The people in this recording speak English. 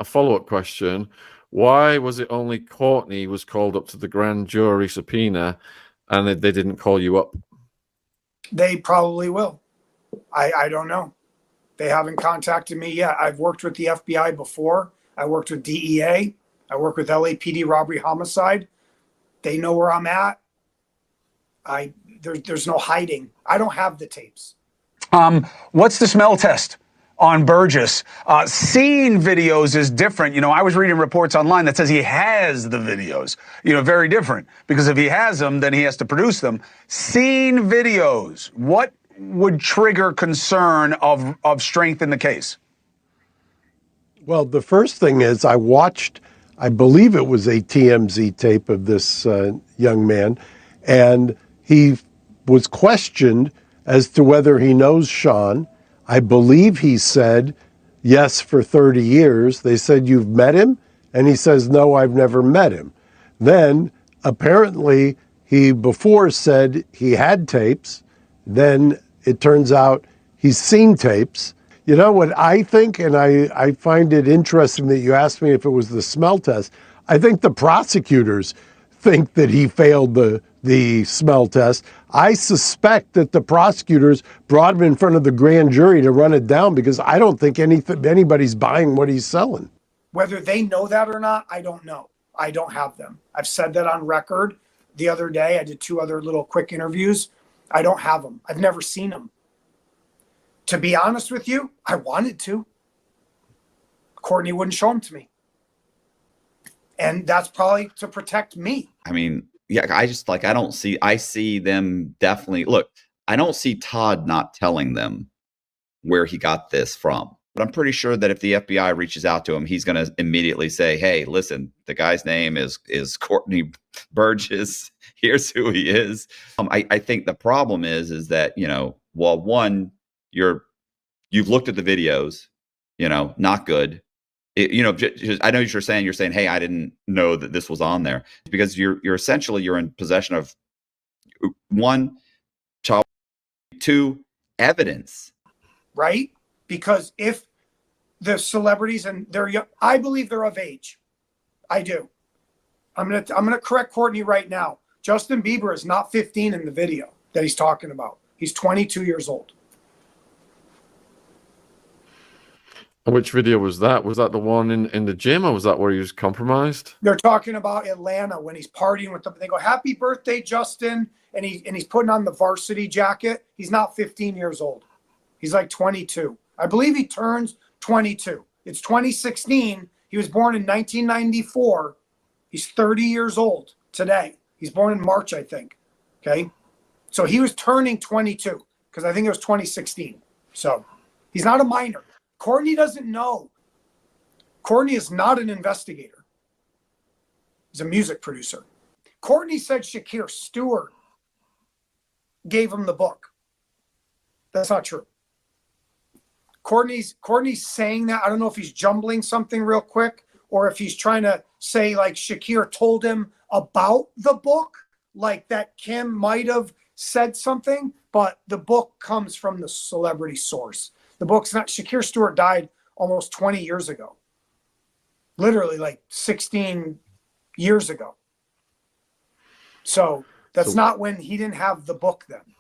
follow-up question. Why was it only Courtney was called up to the grand jury subpoena and they didn't call you up? They probably will. I don't know. They haven't contacted me yet. I've worked with the FBI before. I worked with DEA. I work with LAPD robbery homicide. They know where I'm at. There's no hiding. I don't have the tapes. What's the smell test on Burgess? Seeing videos is different. You know, I was reading reports online that says he has the videos. You know, very different, because if he has them, then he has to produce them. Seeing videos, what would trigger concern of strength in the case? Well, the first thing is I watched, I believe it was a TMZ tape of this young man, and he was questioned as to whether he knows Sean. I believe he said yes for 30 years. They said, "You've met him?" And he says, "No, I've never met him." Then apparently he before said he had tapes. Then it turns out he's seen tapes. You know what I think, and I find it interesting that you asked me if it was the smell test. I think the prosecutors think that he failed the smell test. I suspect that the prosecutors brought him in front of the grand jury to run it down, because I don't think anybody's buying what he's selling. Whether they know that or not, I don't know. I don't have them. I've said that on record. The other day, I did 2 other little quick interviews. I don't have them. I've never seen them. To be honest with you, I wanted to. Courtney wouldn't show them to me. And that's probably to protect me. I mean, yeah, I see them definitely. Look, I don't see Todd not telling them where he got this from. But I'm pretty sure that if the FBI reaches out to him, he's going to immediately say, "Hey, listen, the guy's name is Courtney Burgess. Here's who he is." I think the problem is that, you know, well, one, you've looked at the videos, you know, not good. You know, I know you're saying, "Hey, I didn't know that this was on there," because you're essentially in possession of 1, child, 2, evidence, right? Because if the celebrities and they're young, I believe they're of age. I do. I'm gonna correct Courtney right now. Justin Bieber is not 15 in the video that he's talking about. He's 22 years old. And which video was that? Was that the one in the gym, or was that where he was compromised? They're talking about Atlanta when he's partying with them. They go, "Happy birthday, Justin," and he's putting on the varsity jacket. He's not 15 years old. He's like 22. I believe he turns 22. It's 2016. He was born in 1994. He's 30 years old today. He's born in March, I think. Okay. So he was turning 22 because I think it was 2016. So he's not a minor. Courtney doesn't know. Courtney is not an investigator. He's a music producer. Courtney said Shakir Stewart gave him the book. That's not true. Courtney's saying that. I don't know if he's jumbling something real quick or if he's trying to say like Shakir told him about the book, like that Kim might have said something, but the book comes from the celebrity source. The book's not. Shakir Stewart died almost 20 years ago. Literally like 16 years ago. So that's not when he didn't have the book then.